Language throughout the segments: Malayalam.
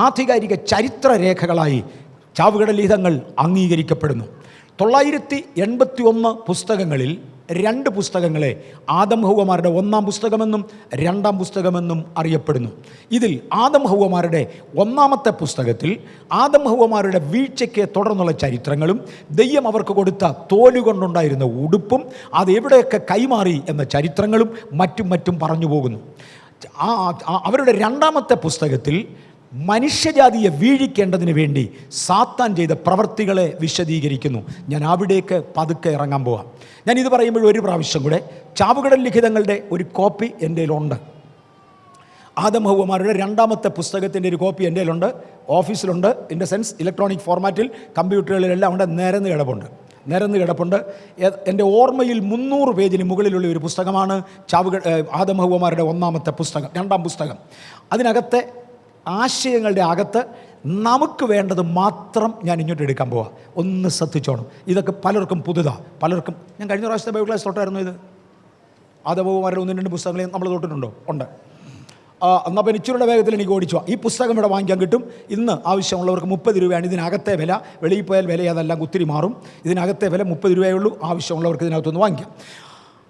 ആധികാരിക ചരിത്രരേഖകളായി ചാവുകടൽ ലിഖിതങ്ങൾ അംഗീകരിക്കപ്പെടുന്നു. 981 പുസ്തകങ്ങളിൽ 2 പുസ്തകങ്ങളെ ആദം ഹൗവമാരുടെ 1-ാം പുസ്തകമെന്നും 2-ാം പുസ്തകമെന്നും അറിയപ്പെടുന്നു. ഇതിൽ ആദം ഹൗവമാരുടെ 1-ാമത്തെ പുസ്തകത്തിൽ ആദം ഹൗവമാരുടെ വീഴ്ചയ്ക്ക് തുടർന്നുള്ള ചരിത്രങ്ങളും ദൈവം അവർക്ക് കൊടുത്ത തോലുകൊണ്ടുണ്ടായിരുന്ന ഉടുപ്പും അത് എവിടെയൊക്കെ കൈമാറി എന്ന ചരിത്രങ്ങളും മറ്റും പറഞ്ഞു പോകുന്നു. അവരുടെ 2-ാമത്തെ പുസ്തകത്തിൽ മനുഷ്യജാതിയെ വീഴിക്കേണ്ടതിന് വേണ്ടി സാത്താൻ ചെയ്ത പ്രവൃത്തികളെ വിശദീകരിക്കുന്നു. ഞാൻ അവിടേക്ക് പതുക്കെ ഇറങ്ങാൻ പോവാം. ഞാനിത് പറയുമ്പോൾ ഒരു പ്രാവശ്യം കൂടെ ചാവുകടൽ ലിഖിതങ്ങളുടെ ഒരു കോപ്പി എൻ്റെ കയ്യിലുണ്ട്. ആദം ഹൗവമാരുടെ 2-ാമത്തെ പുസ്തകത്തിൻ്റെ ഒരു കോപ്പി എൻ്റെ കയ്യിലുണ്ട്, ഓഫീസിലുണ്ട്. ഇൻ ദ സെൻസ് ഇലക്ട്രോണിക് ഫോർമാറ്റിൽ കമ്പ്യൂട്ടറുകളിലെല്ലാം ഉണ്ട്. നിരന്ന് കിടപ്പുണ്ട്. എൻ്റെ ഓർമ്മയിൽ 300 പേജിന് മുകളിലുള്ള ഒരു പുസ്തകമാണ് ആദം ഹൗവമാരുടെ 1-ാമത്തെ പുസ്തകം, 2-ാം പുസ്തകം. അതിനകത്തെ ആശയങ്ങളുടെ അകത്ത് നമുക്ക് വേണ്ടത് മാത്രം ഞാൻ ഇങ്ങോട്ട് എടുക്കാൻ പോവാം. ഒന്ന് ശ്രദ്ധിച്ചോണം. ഇതൊക്കെ പലർക്കും പലർക്കും ഞാൻ കഴിഞ്ഞ പ്രാവശ്യത്തെ ബൈബിൾ ക്ലാസ് തൊട്ടായിരുന്നു. ഇത് ആദം ഹൗവമാരുടെ 1-2 പുസ്തകങ്ങളെയും നമ്മൾ തൊട്ടിട്ടുണ്ടോ? ഉണ്ട്. എന്നാൽ പിന്നെ ഇച്ചിരിയുടെ വേഗത്തിൽ എനിക്ക് ഓടിച്ചു. ഈ പുസ്തകം ഇവിടെ വാങ്ങിക്കാൻ കിട്ടും. ഇന്ന് ആവശ്യമുള്ളവർക്ക് 30 രൂപയാണ് ഇതിനകത്തെ വില. വെളിയിൽ പോയാൽ വില അതെല്ലാം ഒത്തിരി മാറും. ഇതിനകത്തെ വില 30 രൂപയേ ഉള്ളൂ. ആവശ്യമുള്ളവർക്ക് ഇതിനകത്തൊന്ന് വാങ്ങിക്കാം.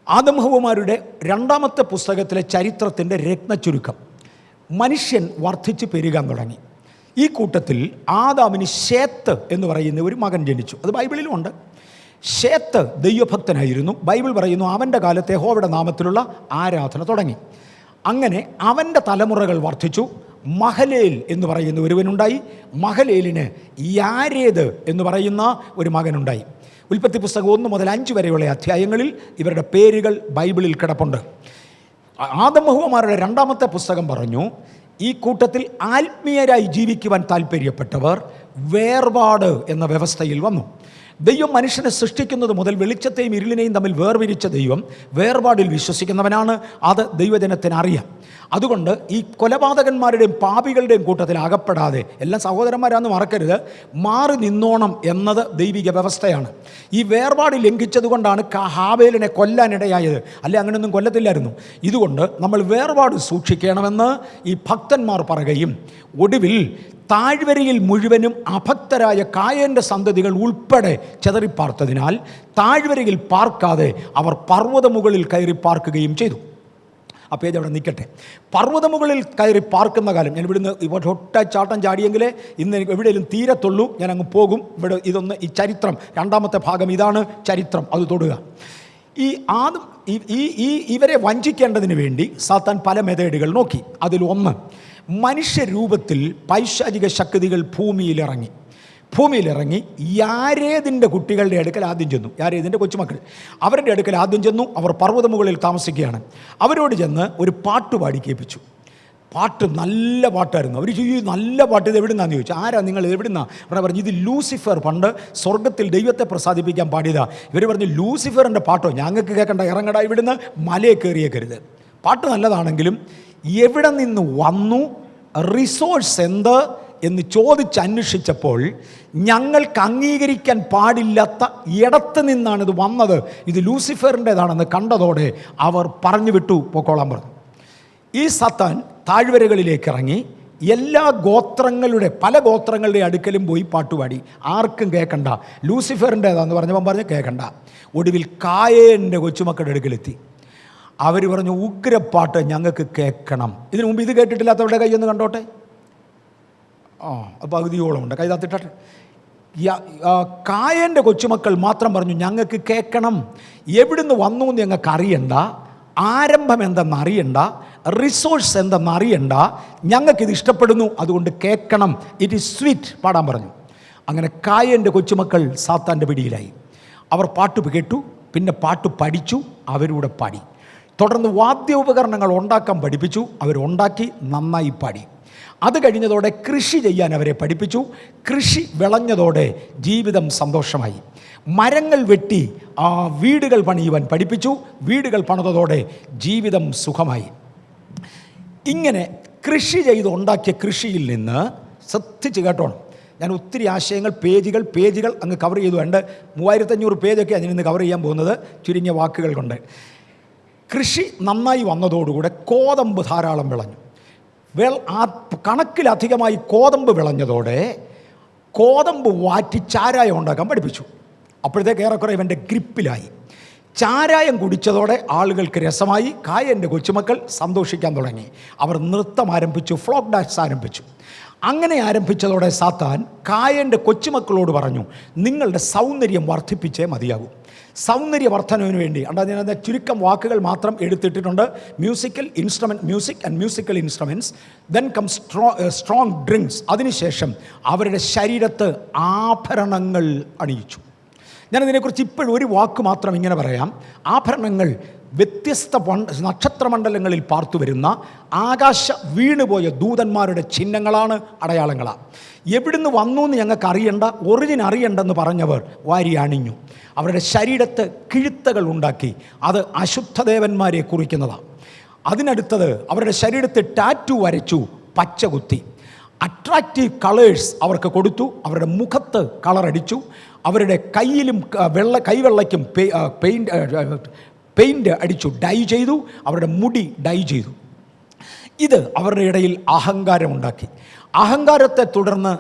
ആദം ഹൗവമാരുടെ 2-ാമത്തെ പുസ്തകത്തിലെ ചരിത്രത്തിൻ്റെ രത്നച്ചുരുക്കം. മനുഷ്യൻ വർദ്ധിച്ച് പെരുകാൻ തുടങ്ങി. ഈ കൂട്ടത്തിൽ ആദാമിന് ശേത്ത് എന്ന് പറയുന്ന ഒരു മകൻ ജനിച്ചു. അത് ബൈബിളിലുമുണ്ട്. ശേത്ത് ദൈവഭക്തനായിരുന്നു. ബൈബിൾ പറയുന്നു അവൻ്റെ കാലത്ത് യഹോവയുടെ നാമത്തിലുള്ള ആരാധന തുടങ്ങി. അങ്ങനെ അവൻ്റെ തലമുറകൾ വർദ്ധിച്ചു. മഹലേൽ എന്ന് പറയുന്ന ഒരുവനുണ്ടായി. മഹലേലിന് യാരേദ് എന്ന് പറയുന്ന ഒരു മകനുണ്ടായി. ഉൽപ്പത്തി പുസ്തകം 1 മുതൽ 5 വരെയുള്ള അധ്യായങ്ങളിൽ ഇവരുടെ പേരുകൾ ബൈബിളിൽ കിടപ്പുണ്ട്. ആദം ഹൗവമാരുടെ 2-ാമത്തെ പുസ്തകം പറഞ്ഞു ഈ കൂട്ടത്തിൽ ആത്മീയരായി ജീവിക്കുവാൻ താല്പര്യപ്പെട്ടവർ വേർപാട് എന്ന വ്യവസ്ഥയിൽ വന്നു. ദൈവം മനുഷ്യനെ സൃഷ്ടിക്കുന്നത് മുതൽ വെളിച്ചത്തെയും ഇരുളിനെയും തമ്മിൽ വേർതിരിച്ച ദൈവം വേർപാടിൽ വിശ്വസിക്കുന്നവനാണ്. അത് ദൈവജനത്തിന് അറിയാം. അതുകൊണ്ട് ഈ കൊലപാതകന്മാരുടെയും പാപികളുടെയും കൂട്ടത്തിൽ അകപ്പെടാതെ, എല്ലാം സഹോദരന്മാരാണെന്ന് മറക്കരുത്, മാറി നിന്നോണം എന്നത് ദൈവിക വ്യവസ്ഥയാണ്. ഈ വേർപാട് ലംഘിച്ചതുകൊണ്ടാണ് ഹാബേലിനെ കൊല്ലാനിടയായത്. അല്ലെ അങ്ങനെയൊന്നും കൊല്ലത്തില്ലായിരുന്നു. ഇതുകൊണ്ട് നമ്മൾ വേർപാട് സൂക്ഷിക്കണമെന്ന് ഈ ഭക്തന്മാർ പറയുകയും ഒടുവിൽ താഴ്വരയിൽ മുഴുവനും അഭക്തരായ കായേൻ്റെ സന്തതികൾ ഉൾപ്പെടെ ചെതറിപ്പാർത്തതിനാൽ താഴ്വരയിൽ പാർക്കാതെ അവർ പർവ്വതമുകളിൽ കയറി പാർക്കുകയും ചെയ്തു. ആ പേജ് അവിടെ നിൽക്കട്ടെ. പർവ്വതമുകളിൽ കയറി പാർക്കുന്ന കാലം, ഞാൻ ഇവിടുന്ന് ചാട്ടം ചാടിയെങ്കിൽ ഇന്ന് എവിടെയെങ്കിലും തീരത്തുള്ളൂ, ഞാൻ അങ്ങ് പോകും. ഇവിടെ ഈ ചരിത്രം 2-ാമത്തെ ഭാഗം ഇതാണ് ചരിത്രം, അത് തൊടുക. ഇവരെ വഞ്ചിക്കേണ്ടതിന് വേണ്ടി സാത്താൻ പല മെത്തേഡുകൾ നോക്കി. അതിലൊന്ന്, മനുഷ്യരൂപത്തിൽ പൈശാചിക ശക്തികൾ ഭൂമിയിലിറങ്ങി യാരേദിൻ്റെ കുട്ടികളുടെ അടുക്കൽ ആദ്യം ചെന്നു. യാരേദിൻ്റെ കൊച്ചുമക്കൾ അവരുടെ അടുക്കൽ ആദ്യം ചെന്നു. അവർ പർവ്വതമുകളിൽ താമസിക്കുകയാണ്. അവരോട് ചെന്ന് ഒരു പാട്ട് പാടി കേൾപ്പിച്ചു. നല്ല പാട്ടായിരുന്നു. അവർ ചോദിച്ചു നല്ല പാട്ട് ഇത് എവിടുന്നാന്ന് ചോദിച്ചു. ആരാ നിങ്ങൾ എവിടുന്നാ? ഇവിടെ പറഞ്ഞു ഇത് ലൂസിഫർ പണ്ട് സ്വർഗത്തിൽ ദൈവത്തെ പ്രസാദിപ്പിക്കാൻ പാടിയതാ. ഇവർ പറഞ്ഞു ലൂസിഫറിൻ്റെ പാട്ടോ ഞങ്ങൾക്ക് കേൾക്കണ്ട, ഇറങ്ങടാ ഇവിടുന്ന്, മലയെ കയറിയേക്കരുത്. പാട്ട് നല്ലതാണെങ്കിലും എവിടെ നിന്ന് വന്നു, റിസോഴ്സ് എന്ത് എന്ന് ചോദിച്ചന്വേഷിച്ചപ്പോൾ ഞങ്ങൾക്ക് അംഗീകരിക്കാൻ പാടില്ലാത്ത ഇടത്ത് നിന്നാണ് ഇത് വന്നത്, ഇത് ലൂസിഫറിൻ്റെതാണെന്ന് കണ്ടതോടെ അവർ പറഞ്ഞു വിട്ടു, പൊക്കോളാൻ പറഞ്ഞു. ഈ സത്താൻ താഴ്വരകളിലേക്ക് ഇറങ്ങി പല ഗോത്രങ്ങളുടെ അടുക്കലും പോയി പാട്ടുപാടി. ആർക്കും കേൾക്കണ്ട, ലൂസിഫറിൻ്റെതാന്ന് പറഞ്ഞവൻ പറഞ്ഞു കേൾക്കണ്ട. ഒടുവിൽ കായേൻ്റെ കൊച്ചുമക്കളുടെ അടുക്കലെത്തി. അവർ പറഞ്ഞു ഉഗ്രപ്പാട്ട് ഞങ്ങൾക്ക് കേൾക്കണം. ഇതിനു മുമ്പ് ഇത് കേട്ടിട്ടില്ലാത്തവരുടെ കൈയൊന്ന് കണ്ടോട്ടെ. പകുതിയോളം ഉണ്ട്, കൈ താത്തിട്ടെ. കായേൻ്റെ കൊച്ചുമക്കൾ മാത്രം പറഞ്ഞു ഞങ്ങൾക്ക് കേൾക്കണം. എവിടുന്ന് വന്നു എന്ന് ഞങ്ങൾക്ക് അറിയണ്ട, ആരംഭം എന്തെന്നറിയണ്ട, റിസോഴ്സ് എന്തെന്നറിയണ്ട, ഞങ്ങൾക്കിത് ഇഷ്ടപ്പെടുന്നു, അതുകൊണ്ട് കേൾക്കണം, ഇറ്റ് ഈസ് സ്വീറ്റ്, പാടാൻ പറഞ്ഞു. അങ്ങനെ കായേൻ്റെ കൊച്ചുമക്കൾ സാത്താൻ്റെ പിടിയിലായി. അവർ പാട്ട് കേട്ടു, പിന്നെ പാട്ട് പഠിച്ചു, അവരൂടെ പാടി. തുടർന്ന് വാദ്യോപകരണങ്ങൾ ഉണ്ടാക്കാൻ പഠിപ്പിച്ചു, അവരുണ്ടാക്കി നന്നായി പാടി. അത് കഴിഞ്ഞതോടെ കൃഷി ചെയ്യാൻ അവരെ പഠിപ്പിച്ചു. കൃഷി വിളഞ്ഞതോടെ ജീവിതം സന്തോഷമായി. മരങ്ങൾ വെട്ടി വീടുകൾ പണിയുവാൻ പഠിപ്പിച്ചു. വീടുകൾ പണിതതോടെ ജീവിതം സുഖമായി. ഇങ്ങനെ കൃഷി ചെയ്ത് ഉണ്ടാക്കിയ കൃഷിയിൽ നിന്ന് ശ്രദ്ധിച്ച് കേട്ടോണം. ഞാൻ ഒത്തിരി ആശയങ്ങൾ പേജുകൾ അങ്ങ് കവർ ചെയ്തു. 3500 പേജൊക്കെ അതിൽ കവർ ചെയ്യാൻ പോകുന്നത് ചുരുങ്ങിയ വാക്കുകൾ കൊണ്ട്. കൃഷി നന്നായി വന്നതോടുകൂടെ കോതമ്പ് ധാരാളം വിളഞ്ഞു. കണക്കിലധികമായി കോതമ്പ് വിളഞ്ഞതോടെ കോതമ്പ് വാറ്റി ചാരായം ഉണ്ടാക്കാൻ പഠിപ്പിച്ചു. അപ്പോഴത്തേക്ക് ഏറെക്കുറെ ഇവൻ്റെ ഗ്രിപ്പിലായി. ചാരായം കുടിച്ചതോടെ ആളുകൾക്ക് രസമായി. കായൻ്റെ കൊച്ചുമക്കൾ സന്തോഷിക്കാൻ തുടങ്ങി. അവർ നൃത്തം ആരംഭിച്ചു, ഫ്ലോക്ക് ഡാൻസ് ആരംഭിച്ചു. അങ്ങനെ ആരംഭിച്ചതോടെ സാത്താൻ കായൻ്റെ കൊച്ചുമക്കളോട് പറഞ്ഞു, നിങ്ങളുടെ സൗന്ദര്യം വർദ്ധിപ്പിച്ചേ മതിയാകും. സൗന്ദര്യവർദ്ധനവിന് വേണ്ടി ഞാൻ ചുരുക്കം വാക്കുകൾ മാത്രം എടുത്തിട്ടുണ്ട്. Music and musical instruments, then come strong drinks. അതിനുശേഷം അവരുടെ ശരീരത്ത് ആഭരണങ്ങൾ അണിയിച്ചു. ഞാനതിനെക്കുറിച്ച് ഇപ്പോഴും ഒരു വാക്ക് മാത്രം ഇങ്ങനെ പറയാം. ആഭരണങ്ങൾ വ്യത്യസ്ത നക്ഷത്രമണ്ഡലങ്ങളിൽ പാർത്തു വരുന്ന ആകാശ വീണുപോയ ദൂതന്മാരുടെ ചിഹ്നങ്ങളാണ്, അടയാളങ്ങളാണ്. എവിടുന്ന് വന്നു എന്ന് ഞങ്ങൾക്ക് അറിയണ്ട, ഒറിജിൻ അറിയണ്ടെന്ന് പറഞ്ഞവർ വാരി അണിഞ്ഞു. അവരുടെ ശരീരത്ത് കിഴുത്തകൾ ഉണ്ടാക്കി. അത് അശുദ്ധദേവന്മാരെ കുറിക്കുന്നതാണ്. അതിനടുത്തത് അവരുടെ ശരീരത്ത് ടാറ്റു വരച്ചു, പച്ച കുത്തി. അട്രാക്റ്റീവ് കളേഴ്സ് അവർക്ക് കൊടുത്തു. അവരുടെ മുഖത്ത് കളറടിച്ചു. അവരുടെ കയ്യിലും കൈവെള്ളയ്ക്കും പെയിൻറ്റ് അടിച്ചു, ഡൈ ചെയ്തു. അവരുടെ മുടി ഡൈ ചെയ്തു. ഇത് അവരുടെ ഇടയിൽ അഹങ്കാരമുണ്ടാക്കി. അഹങ്കാരത്തെ തുടർന്ന്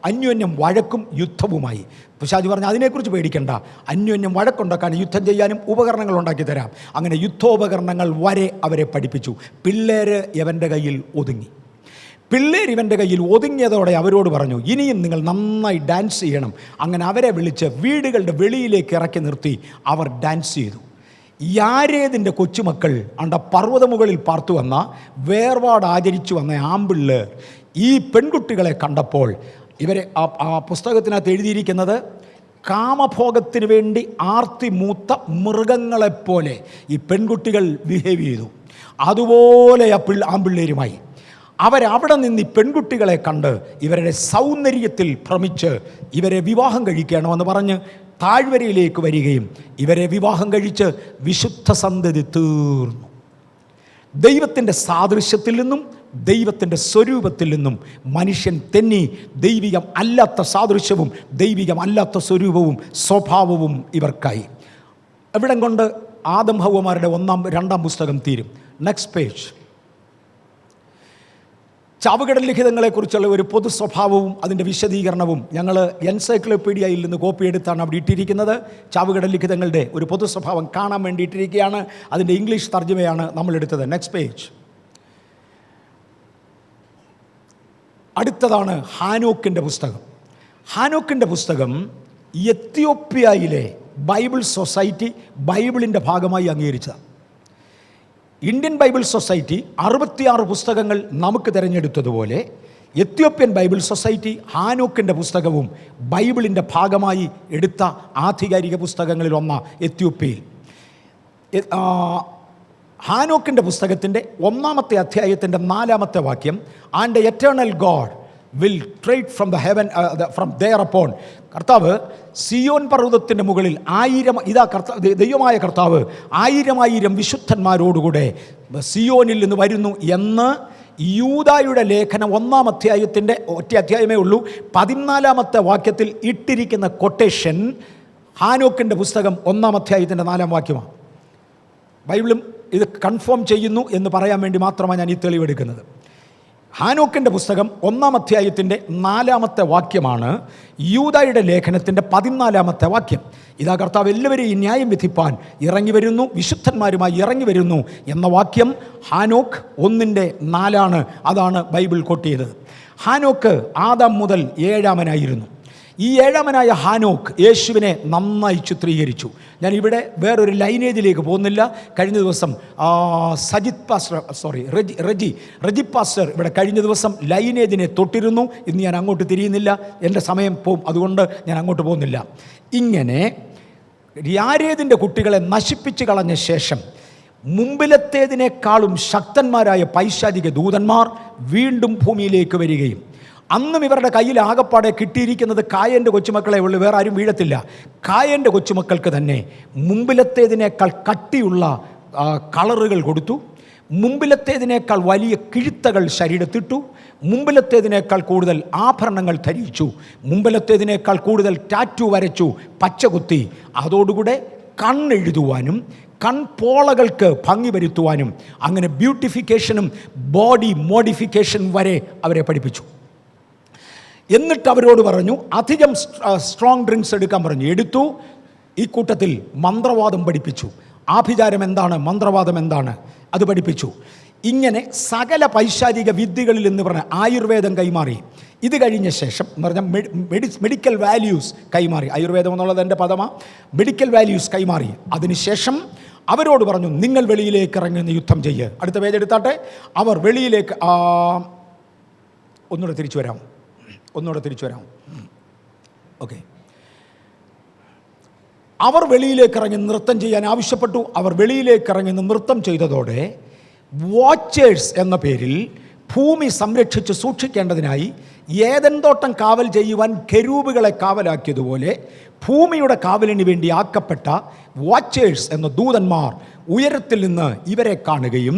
അന്യോന്യം വഴക്കും യുദ്ധവുമായി. പിശാച് പറഞ്ഞു, അതിനെക്കുറിച്ച് പേടിക്കണ്ട, അന്യോന്യം വഴക്കുണ്ടാക്കാൻ യുദ്ധം ചെയ്യാനും ഉപകരണങ്ങൾ ഉണ്ടാക്കി തരാം. അങ്ങനെ യുദ്ധോപകരണങ്ങൾ വരെ അവരെ പഠിപ്പിച്ചു. പിള്ളേർ ഇവൻ്റെ കയ്യിൽ ഒതുങ്ങി. ഇവൻ്റെ കയ്യിൽ ഒതുങ്ങിയതോടെ അവരോട് പറഞ്ഞു, ഇനിയും നിങ്ങൾ നന്നായി ഡാൻസ് ചെയ്യണം. അങ്ങനെ അവരെ വിളിച്ച് വീടുകളുടെ വെളിയിലേക്ക് ഇറക്കി നിർത്തി അവർ ഡാൻസ് ചെയ്തു. യാരേദിൻ്റെ കൊച്ചുമക്കൾ പർവ്വതമുകളിൽ പാർത്തു വന്ന വേർപാട് ആചരിച്ചു വന്ന ആമ്പിള്ളേർ ഈ പെൺകുട്ടികളെ കണ്ടപ്പോൾ ഇവരെ ആ പുസ്തകത്തിനകത്ത് എഴുതിയിരിക്കുന്നത്, കാമഭോഗത്തിന് വേണ്ടി ആർത്തി മൂത്ത മൃഗങ്ങളെപ്പോലെ ഈ പെൺകുട്ടികൾ ബിഹേവ് ചെയ്തു. അതുപോലെ ആമ്പിള്ളേരുമായി അവരവിടെ നിന്ന് ഈ പെൺകുട്ടികളെ കണ്ട് ഇവരുടെ സൗന്ദര്യത്തിൽ ഭ്രമിച്ച് ഇവരെ വിവാഹം കഴിക്കണമെന്ന് പറഞ്ഞ് താഴ്വരയിലേക്ക് വരികയും ഇവരെ വിവാഹം കഴിച്ച് വിശുദ്ധ സന്തതി തീർന്നു. ദൈവത്തിൻ്റെ സാദൃശ്യത്തിൽ നിന്നും ദൈവത്തിൻ്റെ സ്വരൂപത്തിൽ നിന്നും മനുഷ്യൻ തെന്നി ദൈവികം അല്ലാത്ത സാദൃശ്യവും ദൈവികം അല്ലാത്ത സ്വരൂപവും സ്വഭാവവും ഇവർക്കായി. എവിടം കൊണ്ട് ആദം ഹവ്വമാരുടെ 1-2 പുസ്തകം തീരും. Next page. ചാവുകടൽ ലിഖിതങ്ങളെക്കുറിച്ചുള്ള ഒരു പൊതു സ്വഭാവവും അതിൻ്റെ വിശദീകരണവും ഞങ്ങൾ എൻസൈക്ലോപീഡിയയിൽ നിന്ന് കോപ്പിയെടുത്താണ് അവിടെ ഇട്ടിരിക്കുന്നത്. ചാവുകടൽ ലിഖിതങ്ങളുടെ ഒരു പൊതു സ്വഭാവം കാണാൻ വേണ്ടി ഇട്ടിരിക്കുകയാണ്. അതിൻ്റെ ഇംഗ്ലീഷ് തർജ്ജമയാണ് നമ്മളെടുത്തത്. Next page. അടുത്തതാണ് ഹാനോക്കിൻ്റെ പുസ്തകം. ഹാനോക്കിൻ്റെ പുസ്തകം എത്യോപ്യയിലെ ബൈബിൾ സൊസൈറ്റി ബൈബിളിൻ്റെ ഭാഗമായി അംഗീകരിച്ചതാണ്. ഇന്ത്യൻ ബൈബിൾ സൊസൈറ്റി 66 പുസ്തകങ്ങൾ നമുക്ക് തിരഞ്ഞെടുത്തതുപോലെ എത്യോപ്യൻ ബൈബിൾ സൊസൈറ്റി ഹാനോക്കിൻ്റെ പുസ്തകവും ബൈബിളിൻ്റെ ഭാഗമായി എടുത്ത ആധികാരിക പുസ്തകങ്ങളിൽ ഒന്നാണ് എത്യോപ്യയിൽ. ഹാനോക്കിൻ്റെ പുസ്തകത്തിൻ്റെ 1-ാമത്തെ അധ്യായത്തിൻ്റെ 4-ാമത്തെ വാക്യം, and eternal God will tread from the heaven from there upon. കർത്താവ് സിയോൻ പർവ്വതത്തിൻ്റെ മുകളിൽ ദൈവമായ കർത്താവ് 1000 വിശുദ്ധന്മാരോടുകൂടെ സിയോനിൽ നിന്ന് വരുന്നു എന്ന് യൂദായുടെ ലേഖനം 1-ാം അധ്യായത്തിൻ്റെ ഒറ്റ അധ്യായമേ ഉള്ളൂ 14-ാമത്തെ വാക്യത്തിൽ ഇട്ടിരിക്കുന്ന കൊട്ടേഷൻ ഹാനോക്കിൻ്റെ പുസ്തകം 1-ാം അധ്യായത്തിൻ്റെ 4-ാം വാക്യമാണ്. ബൈബിളും ഇത് കൺഫേം ചെയ്യുന്നു എന്ന് പറയാൻ വേണ്ടി മാത്രമാണ് ഞാൻ ഈ തെളിവെടുക്കുന്നത്. ഹാനോക്കിൻ്റെ പുസ്തകം 1-ാം അധ്യായത്തിൻ്റെ 4-ാമത്തെ വാക്യമാണ് യൂദായുടെ ലേഖനത്തിൻ്റെ 14-ാമത്തെ വാക്യം. ഇതാ കർത്താവ് എല്ലാവരെയും ന്യായം വിധിപ്പാൻ ഇറങ്ങി വരുന്നു, വിശുദ്ധന്മാരുമായി ഇറങ്ങി വരുന്നു എന്ന വാക്യം ഹാനോക്ക് 1:4. അതാണ് ബൈബിൾ കോട്ട് ചെയ്തത്. ഹാനോക്ക് ആദാം മുതൽ 7-ാമനായിരുന്നു. ഈ 7-ാമനായ ഹാനോക്ക് യേശുവിനെ നന്നായി ചിത്രീകരിച്ചു. ഞാൻ ഇവിടെ വേറൊരു ലൈനേജിലേക്ക് പോകുന്നില്ല. കഴിഞ്ഞ ദിവസം റജി പാസ്റ്റർ ഇവിടെ കഴിഞ്ഞ ദിവസം ലൈനേജിനെ തൊട്ടിരുന്നു. ഇന്ന് ഞാൻ അങ്ങോട്ട് തിരിയുന്നില്ല, എൻ്റെ സമയം പോവും, അതുകൊണ്ട് ഞാൻ അങ്ങോട്ട് പോകുന്നില്ല. ഇങ്ങനെ യാരേദിൻ്റെ കുട്ടികളെ നശിപ്പിച്ച് കളഞ്ഞ ശേഷം മുമ്പിലത്തേതിനേക്കാളും ശക്തന്മാരായ പൈശാചിക ദൂതന്മാർ വീണ്ടും ഭൂമിയിലേക്ക് വരികയും അന്നും ഇവരുടെ കയ്യിൽ ആകപ്പാടെ കിട്ടിയിരിക്കുന്നത് കായൻ്റെ കൊച്ചുമക്കളെ ഉള്ളൂ, വേറെ ആരും വീഴത്തില്ല. കായൻ്റെ കൊച്ചുമക്കൾക്ക് തന്നെ മുമ്പിലത്തേതിനേക്കാൾ കട്ടിയുള്ള കളറുകൾ കൊടുത്തു, മുമ്പിലത്തേതിനേക്കാൾ വലിയ കിഴുത്തകൾ ശരീരത്തിട്ടു, മുമ്പിലത്തേതിനേക്കാൾ കൂടുതൽ ആഭരണങ്ങൾ ധരിച്ചു, മുമ്പിലത്തേതിനേക്കാൾ കൂടുതൽ ടാറ്റു വരച്ചു, പച്ചകുത്തി. അതോടുകൂടെ കണ്ണെഴുതുവാനും കൺപോളകൾക്ക് ഭംഗി വരുത്തുവാനും അങ്ങനെ ബ്യൂട്ടിഫിക്കേഷനും ബോഡി മോഡിഫിക്കേഷൻ വരെ അവരെ പഠിപ്പിച്ചു. എന്നിട്ട് അവരോട് പറഞ്ഞു അധികം സ്ട്രോങ് ഡ്രിങ്ക്സ് എടുക്കാൻ പറഞ്ഞു. എടുത്തു. ഈ കൂട്ടത്തിൽ മന്ത്രവാദം പഠിപ്പിച്ചു. ആഭിചാരം എന്താണ്, മന്ത്രവാദം എന്താണ്, അത് പഠിപ്പിച്ചു. ഇങ്ങനെ സകല പൈശാചിക വിദ്യകളിൽ എന്ന് പറഞ്ഞ ആയുർവേദം കൈമാറി. ഇത് കഴിഞ്ഞ ശേഷം എന്ന് പറഞ്ഞാൽ മെഡിക്കൽ വാല്യൂസ് കൈമാറി. ആയുർവേദം എന്നുള്ളത് എൻ്റെ പദമാണ്. മെഡിക്കൽ വാല്യൂസ് കൈമാറി. അതിനുശേഷം അവരോട് പറഞ്ഞു നിങ്ങൾ വെളിയിലേക്ക് ഇറങ്ങുന്ന യുദ്ധം ചെയ്യുക. അടുത്ത പേജ് എടുത്താട്ടെ. അവർ വെളിയിലേക്ക് ഒന്നുകൂടെ തിരിച്ചു വരാം. ഓക്കെ. അവർ വെളിയിലേക്ക് ഇറങ്ങി നൃത്തം ചെയ്യാൻ ആവശ്യപ്പെട്ടു. അവർ വെളിയിലേക്ക് ഇറങ്ങി നൃത്തം ചെയ്തതോടെ വാച്ചേഴ്സ് എന്ന പേരിൽ ഭൂമി സംരക്ഷിച്ച് സൂക്ഷിക്കേണ്ടതിനായി ഏദൻ തോട്ടം കാവൽ ചെയ്യുവാൻ കെരൂബുകളെ കാവലാക്കിയതുപോലെ ഭൂമിയുടെ കാവലിന് വേണ്ടി ആക്കപ്പെട്ട വാച്ചേഴ്സ് എന്ന ദൂതന്മാർ ഉയരത്തിൽ നിന്ന് ഇവരെ കാണുകയും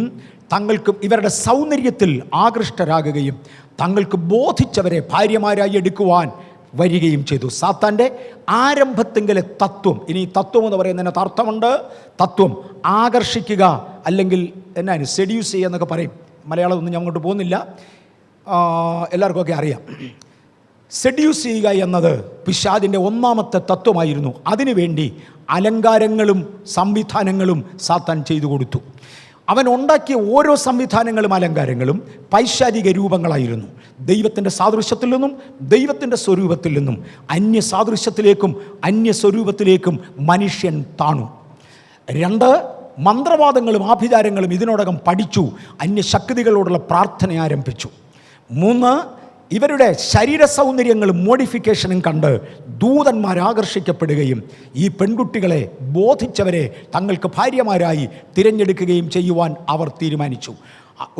തങ്ങൾക്ക് ഇവരുടെ സൗന്ദര്യത്തിൽ ആകൃഷ്ടരാകുകയും തങ്ങൾക്ക് ബോധിച്ചവരെ ഭാര്യമാരായി എടുക്കുവാൻ വരികയും ചെയ്തു. സാത്താൻ്റെ ആരംഭത്തിലെ തത്വം. ഇനി തത്വം എന്ന് പറയുന്നതിനകത്ത് അർത്ഥമുണ്ട്. തത്വം ആകർഷിക്കുക, അല്ലെങ്കിൽ എന്നാണ് സെഡ്യൂസ് ചെയ്യുക എന്നൊക്കെ പറയും. മലയാളം ഒന്നും ഞാൻ അങ്ങോട്ട് പോകുന്നില്ല, എല്ലാവർക്കും ഒക്കെ അറിയാം. സെഡ്യൂസ് ചെയ്യുക എന്നത് പിശാചിൻ്റെ ഒന്നാമത്തെ തത്വമായിരുന്നു. അതിനുവേണ്ടി അലങ്കാരങ്ങളും സംവിധാനങ്ങളും സാത്താൻ ചെയ്തു കൊടുത്തു. അവൻ ഉണ്ടാക്കിയ ഓരോ സംവിധാനങ്ങളും അലങ്കാരങ്ങളും പൈശാചിക രൂപങ്ങളായിരുന്നു. ദൈവത്തിൻ്റെ സാദൃശ്യത്തിൽ നിന്നും ദൈവത്തിൻ്റെ സ്വരൂപത്തിൽ നിന്നും അന്യ സാദൃശ്യത്തിലേക്കും അന്യ സ്വരൂപത്തിലേക്കും മനുഷ്യൻ താണു. 2, മന്ത്രവാദങ്ങളും ആഭിചാരങ്ങളും ഇതിനോടകം പഠിച്ചു. അന്യശക്തികളോടുള്ള പ്രാർത്ഥന ആരംഭിച്ചു. 3, ഇവരുടെ ശരീര സൗന്ദര്യങ്ങളും മോഡിഫിക്കേഷനും കണ്ട് ദൂതന്മാർ ആകർഷിക്കപ്പെടുകയും ഈ പെൺകുട്ടികളെ ബോധിച്ചവരെ തങ്ങൾക്ക് ഭാര്യമാരായി തിരഞ്ഞെടുക്കുകയും ചെയ്യുവാൻ അവർ തീരുമാനിച്ചു.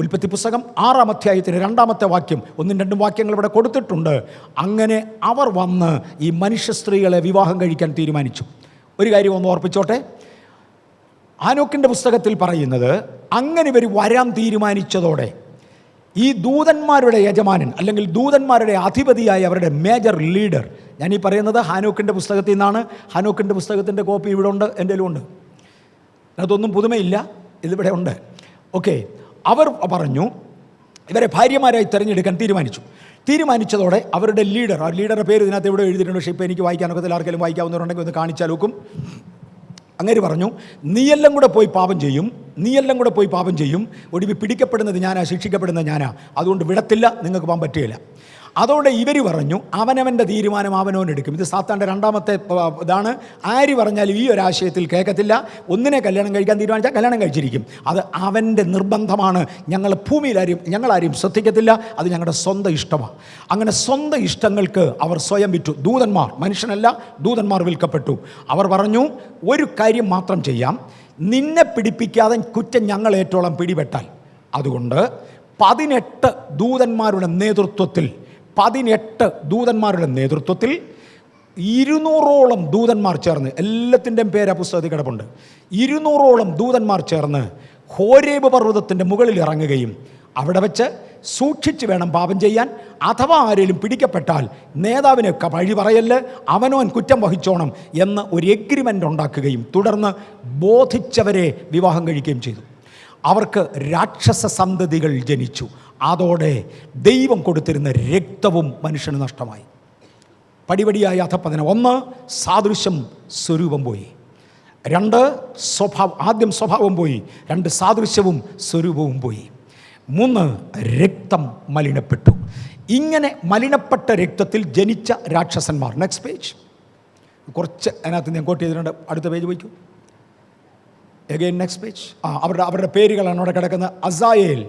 ഉൽപ്പത്തി പുസ്തകം 6-ാം അധ്യായത്തിന് 2-ാമത്തെ വാക്യം, 1-2 വാക്യങ്ങൾ ഇവിടെ കൊടുത്തിട്ടുണ്ട്. അങ്ങനെ അവർ വന്ന് ഈ മനുഷ്യ സ്ത്രീകളെ വിവാഹം കഴിക്കാൻ തീരുമാനിച്ചു. ഒരു കാര്യം ഒന്ന് ഓർപ്പിച്ചോട്ടെ. ഹാനോക്കിൻ്റെ പുസ്തകത്തിൽ പറയുന്നത് അങ്ങനെ ഇവർ വരാൻ തീരുമാനിച്ചതോടെ ഈ ദൂതന്മാരുടെ യജമാനൻ അല്ലെങ്കിൽ ദൂതന്മാരുടെ അധിപതിയായ അവരുടെ മേജർ ലീഡർ, ഞാനീ പറയുന്നത് ഹാനോക്കിൻ്റെ പുസ്തകത്തിൽ നിന്നാണ്. ഹാനോക്കിൻ്റെ പുസ്തകത്തിൻ്റെ കോപ്പി ഇവിടെ ഉണ്ട്, എൻ്റെ ഉണ്ട്. അതൊന്നും പുതുമയില്ല, ഇതിവിടെ ഉണ്ട്. ഓക്കെ. അവർ പറഞ്ഞു ഇവരെ ഭാര്യമാരായി തിരഞ്ഞെടുക്കാൻ തീരുമാനിച്ചതോടെ അവരുടെ ലീഡർ, ആ ലീഡറുടെ പേര് ഇതിനകത്ത് ഇവിടെ എഴുതിയിട്ടുണ്ട്. പക്ഷേ ഇപ്പോൾ എനിക്ക് വായിക്കാനൊക്കെ ആർക്കെങ്കിലും വായിക്കാവുന്നവരുണ്ടെങ്കിൽ ഒന്ന് കാണിച്ചാൽ നോക്കും. അങ്ങനെ പറഞ്ഞു നീയെല്ലാം കൂടെ പോയി പാപം ചെയ്യും, ഒടുവിൽ പിടിക്കപ്പെടുന്നത് ഞാനാ, ശിക്ഷിക്കപ്പെടുന്നത് ഞാനാ, അതുകൊണ്ട് വിടത്തില്ല, നിങ്ങൾക്ക് പോകാൻ പറ്റുകയില്ല. അതോടെ ഇവർ പറഞ്ഞു അവനവൻ്റെ തീരുമാനം അവനവനെടുക്കും. ഇത് സാത്താൻ്റെ 2-ാമത്തെ ഇതാണ്. ആര് പറഞ്ഞാലും ഈ ഒരാശയത്തിൽ കേൾക്കത്തില്ല. ഒന്നിനെ കല്യാണം കഴിക്കാൻ തീരുമാനിച്ചാൽ കല്യാണം കഴിച്ചിരിക്കും. അത് അവൻ്റെ നിർബന്ധമാണ്. ഞങ്ങളാരും ശ്രദ്ധിക്കത്തില്ല, അത് ഞങ്ങളുടെ സ്വന്തം ഇഷ്ടമാണ്. അങ്ങനെ സ്വന്തം ഇഷ്ടങ്ങൾക്ക് അവർ സ്വയം വിറ്റു. ദൂതന്മാർ, മനുഷ്യനല്ല, ദൂതന്മാർ വിൽക്കപ്പെട്ടു. അവർ പറഞ്ഞു ഒരു കാര്യം മാത്രം ചെയ്യാം, നിന്നെ പിടിപ്പിക്കാതെ കുറ്റം ഞങ്ങൾ ഏറ്റോളം പിടിപെട്ടാൽ. അതുകൊണ്ട് 18 ദൂതന്മാരുടെ നേതൃത്വത്തിൽ 200ഓളം ദൂതന്മാർ ചേർന്ന്, എല്ലാത്തിൻ്റെയും പേര് പുസ്തകത്തിൽ കിടപ്പുണ്ട്, 200ഓളം ദൂതന്മാർ ചേർന്ന് ഹോരേബ് പർവ്വതത്തിൻ്റെ മുകളിൽ ഇറങ്ങുകയും അവിടെ വെച്ച് സൂക്ഷിച്ച് വേണം പാപം ചെയ്യാൻ. അഥവാ ആരെങ്കിലും പിടിക്കപ്പെട്ടാൽ നേതാവിനെ വഴി പറയല്ല്, അവനവൻ കുറ്റം വഹിച്ചോണം എന്ന് ഒരു എഗ്രിമെൻ്റ് ഉണ്ടാക്കുകയും തുടർന്ന് ബോധിച്ചവരെ വിവാഹം കഴിക്കുകയും ചെയ്തു. അവർക്ക് രാക്ഷസ സന്തതികൾ ജനിച്ചു. അതോടെ ദൈവം കൊടുത്തിരുന്ന രക്തവും മനുഷ്യന് നഷ്ടമായി. പടിപടിയായ അധപ്പതനം. 1, സാദൃശ്യം സ്വരൂപം പോയി. 2, ആദ്യം സ്വഭാവം പോയി. 2, സാദൃശ്യവും സ്വരൂപവും പോയി. 3, രക്തം മലിനപ്പെട്ടു. ഇങ്ങനെ മലിനപ്പെട്ട രക്തത്തിൽ ജനിച്ച രാക്ഷസന്മാർ. Next page. കുറച്ച് അതിനകത്ത് ഞാൻ കോട്ട് ചെയ്തിട്ടുണ്ട്. അടുത്ത പേജ് പോയിക്കൂ. Again next page. അവരുടെ പേരുകളാണ് അവിടെ കിടക്കുന്നത്. അസായേൽ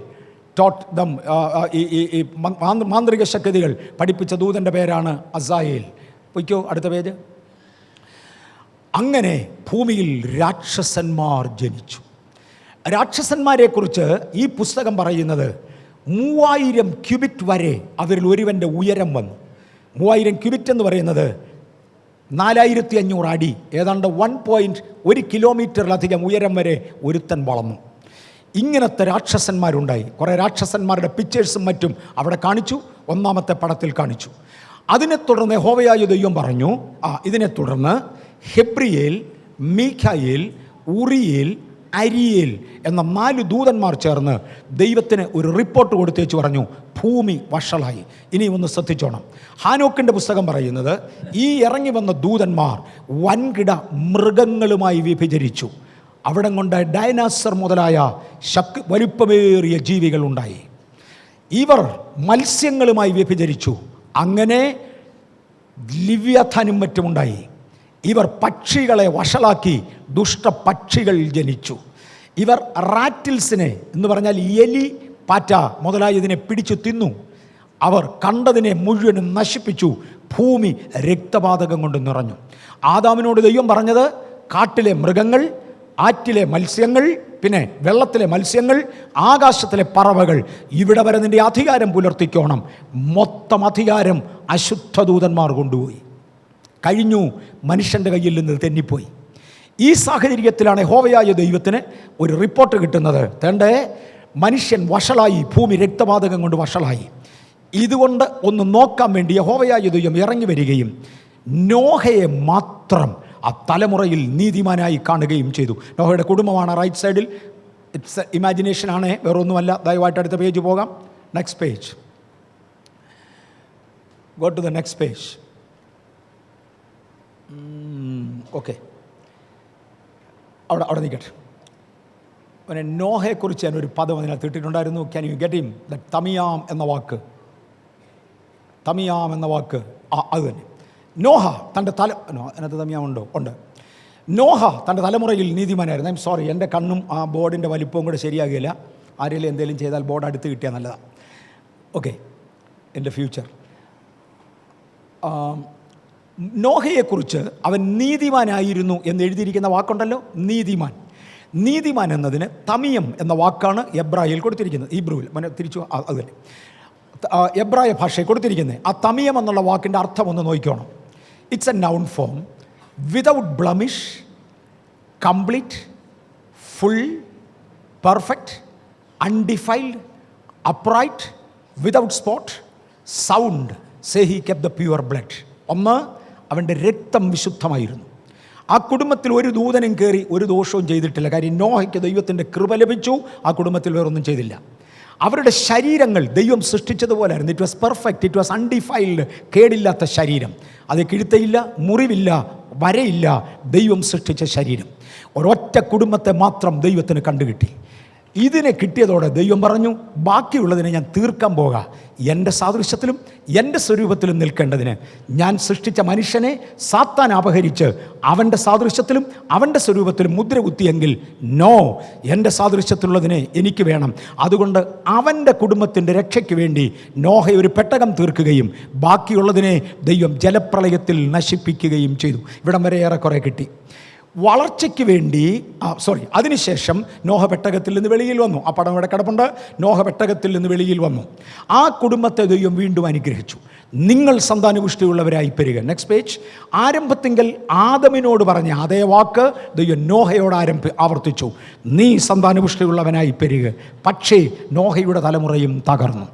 ടോട്ട് ദം, ഈ മാന്ത്രിക ശക്തികൾ പഠിപ്പിച്ച ദൂതൻ്റെ പേരാണ് അസായേൽ. പോയിക്കോ അടുത്ത പേജ്. അങ്ങനെ ഭൂമിയിൽ രാക്ഷസന്മാർ ജനിച്ചു. രാക്ഷസന്മാരെക്കുറിച്ച് ഈ പുസ്തകം പറയുന്നത് 3000 ക്യൂബിറ്റ് വരെ അവരിൽ ഒരുവൻ്റെ ഉയരം വന്നു. 3000 ക്യൂബിറ്റ് എന്ന് പറയുന്നത് 4500 അടി, ഏതാണ്ട് 1 കിലോമീറ്ററിലധികം ഉയരം വരെ ഒരുത്തൻ വളർന്നു. ഇങ്ങനത്തെ രാക്ഷസന്മാരുണ്ടായി. കുറേ രാക്ഷസന്മാരുടെ പിക്ചേഴ്സും മറ്റും അവിടെ കാണിച്ചു, 1-ാമത്തെ പടത്തിൽ കാണിച്ചു. അതിനെ തുടർന്ന് യഹോവയായ ദൈവം പറഞ്ഞു, ഇതിനെ തുടർന്ന് ഹെബ്രിയേൽ, മീഖായേൽ, ഉറിയേൽ, അരിയേൽ എന്ന 4 ദൂതന്മാർ ചേർന്ന് ദൈവത്തിന് ഒരു റിപ്പോർട്ട് കൊടുത്തേച്ച് പറഞ്ഞു, ഭൂമി വഷളായി. ഇനി ഒന്ന് ശ്രദ്ധിച്ചോണം. ഹാനോക്കിൻ്റെ പുസ്തകം പറയുന്നത് ഈ ഇറങ്ങി വന്ന ദൂതന്മാർ വൻകിട മൃഗങ്ങളുമായി വിഭജിച്ചു. അവിടെ കൊണ്ട് ഡൈനാസർ മുതലായ വലുപ്പമേറിയ ജീവികൾ ഉണ്ടായി. ഇവർ മത്സ്യങ്ങളുമായി വ്യഭിചരിച്ചു. അങ്ങനെ ലിവ്യഥാനും മറ്റുമുണ്ടായി. ഇവർ പക്ഷികളെ വഷളാക്കി ദുഷ്ടപക്ഷികൾ ജനിച്ചു. ഇവർ റാറ്റിൽസിനെ എന്ന് പറഞ്ഞാൽ എലി, പാറ്റ മുതലായതിനെ പിടിച്ചു തിന്നു. അവർ കണ്ടതിനെ മുഴുവനും നശിപ്പിച്ചു. ഭൂമി രക്തപാതകം കൊണ്ട് നിറഞ്ഞു. ആദാമിനോട് ദൈവം പറഞ്ഞത്, കാട്ടിലെ മൃഗങ്ങൾ, ആറ്റിലെ മത്സ്യങ്ങൾ, പിന്നെ വെള്ളത്തിലെ മത്സ്യങ്ങൾ, ആകാശത്തിലെ പറവകൾ, ഇവിടെ വരെ നിൻ്റെ അധികാരം പുലർത്തിക്കോണം. മൊത്തം അധികാരം അശുദ്ധ ദൂതന്മാർ കൊണ്ടുപോയി. കഴിഞ്ഞു, മനുഷ്യൻ്റെ കയ്യിൽ നിന്ന് തെന്നിപ്പോയി. ഈ സാഹചര്യത്തിലാണ് യഹോവയായ ദൈവത്തിന് ഒരു റിപ്പോർട്ട് കിട്ടുന്നത്. തേണ്ടേ, മനുഷ്യൻ വഷളായി, ഭൂമി രക്തപാതകം കൊണ്ട് വഷളായി. ഇതുകൊണ്ട് ഒന്ന് നോക്കാൻ വേണ്ടി യഹോവയായ ദൈവം ഇറങ്ങി വരികയും നോഹയെ മാത്രം ആ തലമുറയിൽ നീതിമാനായി കാണുകയും ചെയ്തു. നോഹയുടെ കുടുംബമാണ് റൈറ്റ് സൈഡിൽ. ഇറ്റ്സ് ഇമാജിനേഷനാണ്, വേറൊന്നുമല്ല. ദയവായിട്ട് അടുത്ത പേജ് പോകാം. Next page, go to the next page. Okay, അവിടെ നിൽക്കട്ടെ. പിന്നെ നോഹയെക്കുറിച്ച് ഞാനൊരു പദം അതിനകത്ത് ഇട്ടിട്ടുണ്ടായിരുന്നു. Can you get him? The തമിയാം എന്ന വാക്ക്, തമിയാം എന്ന വാക്ക് അത് തന്നെ. നോഹ തൻ്റെ അതിനകത്ത് തമിയാമുണ്ടോ? ഉണ്ട്. നോഹ തൻ്റെ തലമുറയിൽ നീതിമാനായിരുന്നു. ഐം സോറി, എൻ്റെ കണ്ണും ആ ബോർഡിൻ്റെ വലിപ്പവും കൂടെ ശരിയാകില്ല. ആരെങ്കിലും എന്തെങ്കിലും ചെയ്താൽ ബോർഡ് അടുത്ത് കിട്ടിയാൽ നല്ലതാണ്. ഓക്കെ, എൻ്റെ ഫ്യൂച്ചർ. നോഹയെക്കുറിച്ച് അവൻ നീതിമാനായിരുന്നു എന്ന് എഴുതിയിരിക്കുന്ന വാക്കുണ്ടല്ലോ, നീതിമാൻ. നീതിമാൻ എന്നതിന് തമിയം എന്ന വാക്കാണ് എബ്രായയിൽ കൊടുത്തിരിക്കുന്നത്. ഹീബ്രുവിൽ തിരിച്ചു അത് തന്നെ എബ്രായ ഭാഷയിൽ കൊടുത്തിരിക്കുന്നത്. ആ തമിയം എന്നുള്ള വാക്കിൻ്റെ അർത്ഥം ഒന്ന് നോക്കിക്കോണം. It's a noun form, without blemish, complete, full, perfect, undefiled, upright, without spot, sound. Say he kept the pure blood. ഒന്ന്, അവൻ്റെ രക്തം വിശുദ്ധമായിരുന്നു. ആ കുടുംബത്തിൽ ഒരു ദൂതനും കയറി ഒരു ദോഷവും ചെയ്തിട്ടില്ല. കാര്യം നോഹയ്ക്ക് ദൈവത്തിൻ്റെ കൃപ ലഭിച്ചു. ആ കുടുംബത്തിൽ വേറൊന്നും ചെയ്തില്ല. അവരുടെ ശരീരങ്ങൾ ദൈവം സൃഷ്ടിച്ചതുപോലായിരുന്നു. It was perfect, it was undefiled. കേടില്ലാത്ത ശരീരം, അത് കിഴുത്തയില്ല, മുറിവില്ല, വരയില്ല. ദൈവം സൃഷ്ടിച്ച ശരീരം. ഒരൊറ്റ കുടുംബത്തെ മാത്രം ദൈവത്തിന് കണ്ടുകിട്ടി. ഇതിനെ കിട്ടിയതോടെ ദൈവം പറഞ്ഞു, ബാക്കിയുള്ളതിനെ ഞാൻ തീർക്കാൻ പോകാം. എൻ്റെ സാദൃശ്യത്തിലും എൻ്റെ സ്വരൂപത്തിലും നിൽക്കേണ്ടതിന് ഞാൻ സൃഷ്ടിച്ച മനുഷ്യനെ സാത്താൻ അപഹരിച്ച് അവൻ്റെ സാദൃശ്യത്തിലും അവൻ്റെ സ്വരൂപത്തിലും മുദ്ര കുത്തിയെങ്കിൽ നോ, എൻ്റെ സാദൃശ്യത്തിലുള്ളതിനെ എനിക്ക് വേണം. അതുകൊണ്ട് അവൻ്റെ കുടുംബത്തിൻ്റെ രക്ഷയ്ക്ക് വേണ്ടി നോഹ ഒരു പെട്ടകം തീർക്കുകയും ബാക്കിയുള്ളതിനെ ദൈവം ജലപ്രളയത്തിൽ നശിപ്പിക്കുകയും ചെയ്തു. ഇവിടം വരെ ഏറെക്കുറെ കിട്ടി. വളർച്ചയ്ക്ക് വേണ്ടി അതിനുശേഷം നോഹ പെട്ടകത്തിൽ നിന്ന് വെളിയിൽ വന്നു. ആ പടം ഇവിടെ കിടപ്പുണ്ട്. നോഹ പെട്ടകത്തിൽ നിന്ന് വെളിയിൽ വന്നു. ആ കുടുംബത്തെ ദൈവം വീണ്ടും അനുഗ്രഹിച്ചു. നിങ്ങൾ സന്താനപുഷ്ടിയുള്ളവരായി പെരുക. Next page. ആരംഭത്തിങ്കൽ ആദമിനോട് പറഞ്ഞ അതേ വാക്ക് ദൈവം നോഹയോട് ആവർത്തിച്ചു, നീ സന്താനപുഷ്ടിയുള്ളവനായി പെരുക. പക്ഷേ നോഹയുടെ തലമുറയും തകർന്നു.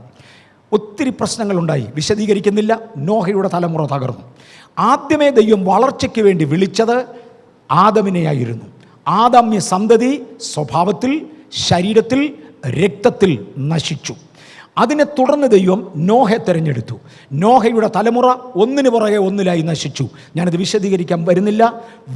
ഒത്തിരി പ്രശ്നങ്ങളുണ്ടായി, വിശദീകരിക്കുന്നില്ല. നോഹയുടെ തലമുറ തകർന്നു. ആദ്യമേ ദൈവം വളർച്ചയ്ക്ക് വേണ്ടി വിളിച്ചത് ആദമിനെയായിരുന്നു. ആദാമ്യ സന്തതി സ്വഭാവത്തിൽ, ശരീരത്തിൽ, രക്തത്തിൽ നശിച്ചു. അതിനെ തുടർന്ന് ദൈവം നോഹയെ തിരഞ്ഞെടുത്തു. നോഹയുടെ തലമുറ ഒന്നിനു പുറകെ ഒന്നിലായി നശിച്ചു. ഞാനത് വിശദീകരിക്കാൻ വരുന്നില്ല.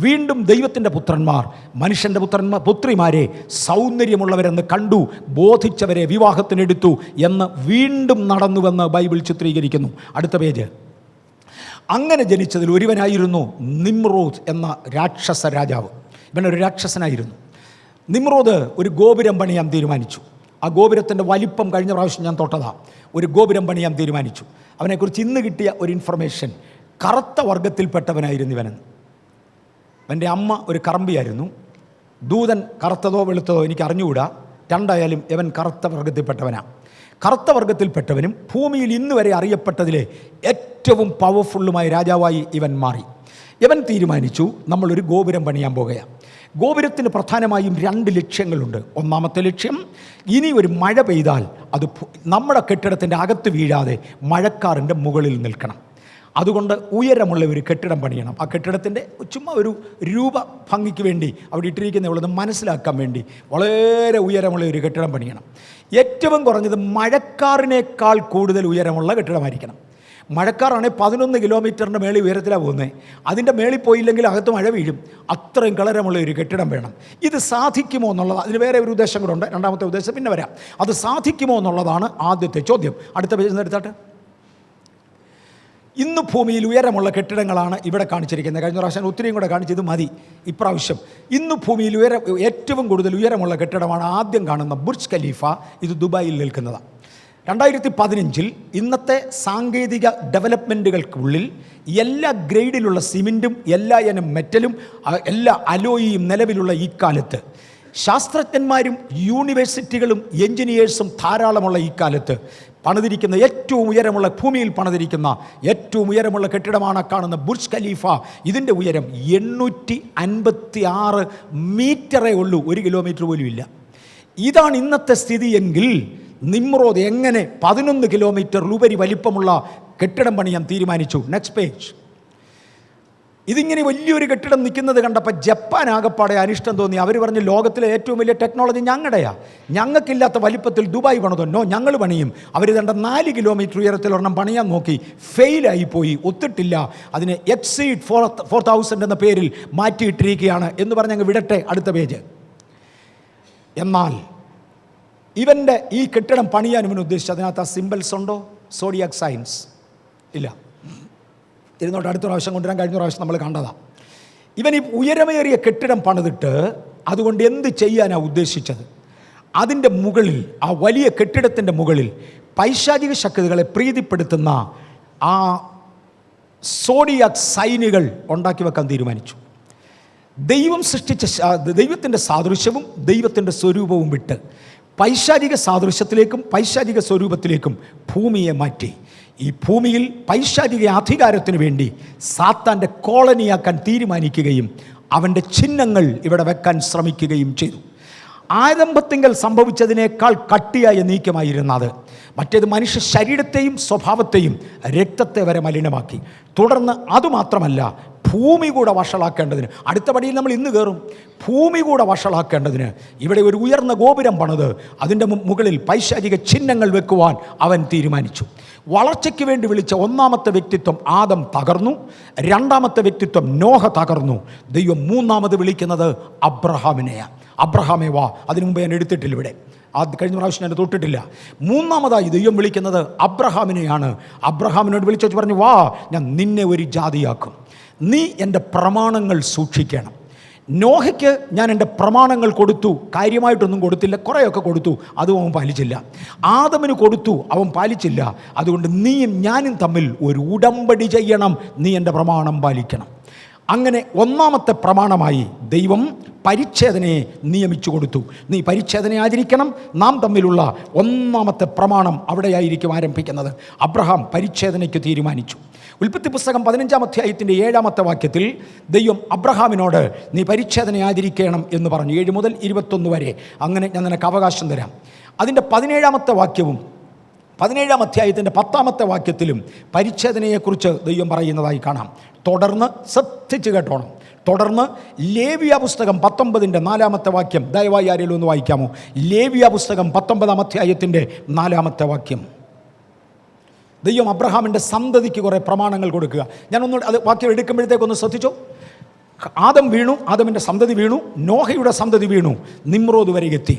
വീണ്ടും ദൈവത്തിൻ്റെ പുത്രന്മാർ, മനുഷ്യൻ്റെ പുത്രിമാരെ സൗന്ദര്യമുള്ളവരെന്ന് കണ്ടു, ബോധിച്ചവരെ വിവാഹത്തിനെടുത്തു എന്ന് വീണ്ടും നടന്നുവെന്ന് ബൈബിൾ ചിത്രീകരിക്കുന്നു. അടുത്ത പേജ്. അങ്ങനെ ജനിച്ചതിൽ ഒരുവനായിരുന്നു നിമ്രോദ് എന്ന രാക്ഷസ രാജാവ്. ഇവനൊരു രാക്ഷസനായിരുന്നു. നിമ്രോദ് ഒരു ഗോപുരം പണിയാൻ തീരുമാനിച്ചു. ആ ഗോപുരത്തിൻ്റെ വലിപ്പം കഴിഞ്ഞ പ്രാവശ്യം ഞാൻ തൊട്ടതാണ്. ഒരു ഗോപുരം പണിയാൻ തീരുമാനിച്ചു. അവനെക്കുറിച്ച് ഇന്ന് കിട്ടിയ ഒരു ഇൻഫർമേഷൻ, കറുത്ത വർഗത്തിൽപ്പെട്ടവനായിരുന്നു ഇവനെന്ന്. അവൻ്റെ അമ്മ ഒരു കറമ്പിയായിരുന്നു. ദൂതൻ കറുത്തതോ വെളുത്തതോ എനിക്ക് അറിഞ്ഞുകൂടാ. രണ്ടായാലും ഇവൻ കറുത്ത വർഗത്തിൽപ്പെട്ടവനാണ്. കറുത്ത വർഗത്തിൽപ്പെട്ടവനും ഭൂമിയിൽ ഇന്ന് വരെ അറിയപ്പെട്ടതിലെ ഏറ്റവും പവർഫുള്ളുമായ രാജാവായി ഇവൻ മാറി. ഇവൻ തീരുമാനിച്ചു, നമ്മളൊരു ഗോപുരം പണിയാൻ പോകുകയാണ്. ഗോപുരത്തിന് പ്രധാനമായും 2 ലക്ഷ്യങ്ങളുണ്ട്. ഒന്നാമത്തെ ലക്ഷ്യം, ഇനി ഒരു മഴ പെയ്താൽ അത് നമ്മുടെ കെട്ടിടത്തിൻ്റെ അകത്ത് വീഴാതെ മഴക്കാറിൻ്റെ മുകളിൽ നിൽക്കണം. അതുകൊണ്ട് ഉയരമുള്ള ഒരു കെട്ടിടം പണിയണം. ആ കെട്ടിടത്തിൻ്റെ ചുമ്മാ ഒരു രൂപ ഭംഗിക്ക് വേണ്ടി അവിടെ ഇട്ടിരിക്കുന്ന ഉള്ളത് മനസ്സിലാക്കാൻ വേണ്ടി വളരെ ഉയരമുള്ള ഒരു കെട്ടിടം പണിയണം. ഏറ്റവും കുറഞ്ഞത് മഴക്കാറിനേക്കാൾ കൂടുതൽ ഉയരമുള്ള കെട്ടിടമായിരിക്കണം. മഴക്കാറാണെങ്കിൽ 11 കിലോമീറ്ററിൻ്റെ മേളിൽ ഉയരത്തിലാണ് പോകുന്നത്. അതിൻ്റെ മേളിൽ പോയില്ലെങ്കിൽ അകത്ത് മഴ വീഴും. അത്രയും കളരമുള്ള ഒരു കെട്ടിടം വേണം. ഇത് സാധിക്കുമോ എന്നുള്ളത്, അതിന് വേറെ ഒരു ഉദ്ദേശം കൂടെ ഉണ്ട്. രണ്ടാമത്തെ ഉദ്ദേശം പിന്നെ വരാം. അത് സാധിക്കുമോ എന്നുള്ളതാണ് ആദ്യത്തെ ചോദ്യം. അടുത്ത പേജിൽ നിന്ന് എടുത്താട്ടെ. ഇന്ന് ഭൂമിയിൽ ഉയരമുള്ള കെട്ടിടങ്ങളാണ് ഇവിടെ കാണിച്ചിരിക്കുന്നത്. കഴിഞ്ഞ പ്രാവശ്യം ഒത്തിരിയും കൂടെ കാണിച്ചത് മതി. ഇപ്രാവശ്യം ഇന്ന് ഭൂമിയിൽ ഏറ്റവും കൂടുതൽ ഉയരമുള്ള കെട്ടിടമാണ് ആദ്യം കാണുന്ന ബുർജ് ഖലീഫ. ഇത് ദുബായിൽ നിൽക്കുന്നതാണ്. 2015 ഇന്നത്തെ സാങ്കേതിക ഡെവലപ്മെൻറ്റുകൾക്കുള്ളിൽ എല്ലാ ഗ്രേഡിലുള്ള സിമെൻറ്റും എല്ലാ ഇനം മെറ്റലും എല്ലാ അലോയിയും നിലവിലുള്ള ഈ കാലത്ത് ശാസ്ത്രജ്ഞന്മാരും യൂണിവേഴ്സിറ്റികളും എൻജിനീയേഴ്സും ധാരാളമുള്ള ഈ കാലത്ത് പണിതിരിക്കുന്ന ഏറ്റവും ഉയരമുള്ള, ഭൂമിയിൽ പണിതിരിക്കുന്ന ഏറ്റവും ഉയരമുള്ള കെട്ടിടമാണ് കാണുന്ന ബുർജ് ഖലീഫ. ഇതിൻ്റെ ഉയരം 856 മീറ്ററേ ഉള്ളൂ, 1 കിലോമീറ്റർ പോലും ഇല്ല. ഇതാണ് ഇന്നത്തെ സ്ഥിതിയെങ്കിൽ നിമ്രോദ് എങ്ങനെ 11 കിലോമീറ്ററിലുപരി വലിപ്പമുള്ള കെട്ടിടം പണിയാൻ തീരുമാനിച്ചു? Next page. ഇതിങ്ങനെ വലിയൊരു കെട്ടിടം നിൽക്കുന്നത് കണ്ടപ്പോൾ ജപ്പാൻ ആകപ്പാടെ അനിഷ്ടം തോന്നി. അവർ പറഞ്ഞു, ലോകത്തിലെ ഏറ്റവും വലിയ ടെക്നോളജി ഞങ്ങളുടെയാണ്, ഞങ്ങൾക്കില്ലാത്ത വലിപ്പത്തിൽ ദുബായ് പണിതോ, ഞങ്ങൾ പണിയും. അവർ കണ്ട 4 കിലോമീറ്റർ ഉയരത്തിലൊരെണ്ണം പണിയാൻ നോക്കി, ഫെയിലായിപ്പോയി, ഒത്തിട്ടില്ല. അതിന് എക്സീഡ് 4000 എന്ന പേരിൽ മാറ്റിയിട്ടിരിക്കുകയാണ് എന്ന് പറഞ്ഞങ്ങ് വിടട്ടെ. അടുത്ത പേജ്. എന്നാൽ ഇവൻ്റെ ഈ കെട്ടിടം പണിയാൻ ഇവൻ ഉദ്ദേശിച്ചു. അതിനകത്ത് ആ സിമ്പിൾസ് ഉണ്ടോ? സോഡിയാക് സൈൻസ് ഇല്ല. ഇരുന്നോട്ട് അടുത്ത പ്രാവശ്യം കൊണ്ടുവരാൻ. കഴിഞ്ഞ പ്രാവശ്യം നമ്മൾ കണ്ടതാണ്. ഇവൻ ഈ ഉയരമേറിയ കെട്ടിടം പണിതിട്ട് അതുകൊണ്ട് എന്ത് ചെയ്യാനാണ് ഉദ്ദേശിച്ചത്? അതിൻ്റെ മുകളിൽ, ആ വലിയ കെട്ടിടത്തിൻ്റെ മുകളിൽ പൈശാചിക ശക്തികളെ പ്രീതിപ്പെടുത്തുന്ന ആ സോഡിയാക് സൈനുകൾ ഉണ്ടാക്കി വെക്കാൻ തീരുമാനിച്ചു. ദൈവം സൃഷ്ടിച്ച ദൈവത്തിൻ്റെ സാദൃശ്യവും ദൈവത്തിൻ്റെ സ്വരൂപവും വിട്ട് പൈശാചിക സാദൃശ്യത്തിലേക്കും പൈശാചിക സ്വരൂപത്തിലേക്കും ഭൂമിയെ മാറ്റി. ഈ ഭൂമിയിൽ പൈശാചിക അധികാരത്തിന് വേണ്ടി സാത്താൻ്റെ കോളനിയാക്കാൻ തീരുമാനിക്കുകയും അവൻ്റെ ചിഹ്നങ്ങൾ ഇവിടെ വെക്കാൻ ശ്രമിക്കുകയും ചെയ്തു. ആരംഭത്തിങ്കൽ സംഭവിച്ചതിനേക്കാൾ കട്ടിയായ നീക്കമായിരുന്നത്. മറ്റേത് മനുഷ്യ ശരീരത്തെയും സ്വഭാവത്തെയും രക്തത്തെ വരെ മലിനമാക്കി. തുടർന്ന് അതുമാത്രമല്ല, ഭൂമി കൂടെ വഷളാക്കേണ്ടതിന്, അടുത്ത പടിയിൽ നമ്മൾ ഇന്ന് കയറും, ഭൂമി കൂടെ വഷളാക്കേണ്ടതിന് ഇവിടെ ഒരു ഉയർന്ന ഗോപുരം പണിത് അതിൻ്റെ മുകളിൽ പൈശാചിക ചിഹ്നങ്ങൾ വെക്കുവാൻ അവൻ തീരുമാനിച്ചു. വളർച്ചയ്ക്ക് വേണ്ടി വിളിച്ച ഒന്നാമത്തെ വ്യക്തിത്വം ആദം തകർന്നു. രണ്ടാമത്തെ വ്യക്തിത്വം നോഹ തകർന്നു. ദൈവം മൂന്നാമത് വിളിക്കുന്നത് അബ്രഹാമിനെയാണ്. അബ്രഹാമേ വാ. അതിനു മുമ്പ് ഞാൻ എടുത്തിട്ടില്ല ഇവിടെ, കഴിഞ്ഞ പ്രാവശ്യം ഞാൻ തൊട്ടിട്ടില്ല. മൂന്നാമതായി ദൈവം വിളിക്കുന്നത് അബ്രഹാമിനെയാണ്. അബ്രഹാമിനോട് വിളിച്ചു പറഞ്ഞു, വാ, ഞാൻ നിന്നെ ഒരു ജാതിയാക്കും, നീ എൻ്റെ പ്രമാണങ്ങൾ സൂക്ഷിക്കണം. നോഹയ്ക്ക് ഞാൻ എൻ്റെ പ്രമാണങ്ങൾ കൊടുത്തു, കാര്യമായിട്ടൊന്നും കൊടുത്തില്ല, കുറേയൊക്കെ കൊടുത്തു, അതും അവൻ പാലിച്ചില്ല. ആദമിന് കൊടുത്തു, അവൻ പാലിച്ചില്ല. അതുകൊണ്ട് നീയും ഞാനും തമ്മിൽ ഒരു ഉടമ്പടി ചെയ്യണം, നീ എൻ്റെ പ്രമാണം പാലിക്കണം. അങ്ങനെ ഒന്നാമത്തെ പ്രമാണമായി ദൈവം പരിച്ഛേദനയെ നിയമിച്ചു കൊടുത്തു. നീ പരിച്ഛേദന ആചരിക്കണം. നാം തമ്മിലുള്ള ഒന്നാമത്തെ പ്രമാണം അവിടെയായിരിക്കും ആരംഭിക്കുന്നത്. അബ്രഹാം പരിച്ഛേദനയ്ക്ക് തീരുമാനിച്ചു. ഉൽപ്പത്തി പുസ്തകം 15-ാം അധ്യായത്തിൻ്റെ 7-ാമത്തെ വാക്യത്തിൽ ദൈവം അബ്രഹാമിനോട് നീ പരിച്ഛേദന ആചരിക്കണം എന്ന് പറഞ്ഞു. 7 മുതൽ 21 വരെ. അങ്ങനെ ഞാൻ നിനക്ക് അവകാശം തരാം. അതിൻ്റെ 17-ാമത്തെ വാക്യവും 17-ാം അധ്യായത്തിൻ്റെ 10-ാമത്തെ വാക്യത്തിലും പരിച്ഛേദനയെക്കുറിച്ച് ദൈവം പറയുന്നതായി കാണാം. തുടർന്ന് ശ്രദ്ധിച്ച് കേട്ടോണം. തുടർന്ന് ലേവ്യ പുസ്തകം 19-ന്റെ 4-ാമത്തെ വാക്യം ദയവായി ആരെങ്കിലും ഒന്ന് വായിക്കാമോ? ലേവ്യ പുസ്തകം 19-ാം അധ്യായത്തിൻ്റെ 4-ാമത്തെ വാക്യം. ദൈവം അബ്രഹാമിൻ്റെ സന്തതിക്ക് കുറേ പ്രമാണങ്ങൾ കൊടുക്കുക. ഞാനൊന്നുകൂടെ അത് വാക്യം എടുക്കുമ്പോഴത്തേക്കൊന്ന് ശ്രദ്ധിച്ചോ. ആദം വീണു, ആദമിൻ്റെ സന്തതി വീണു, നോഹയുടെ സന്തതി വീണു, നിമ്രോദ് വരെ എത്തി.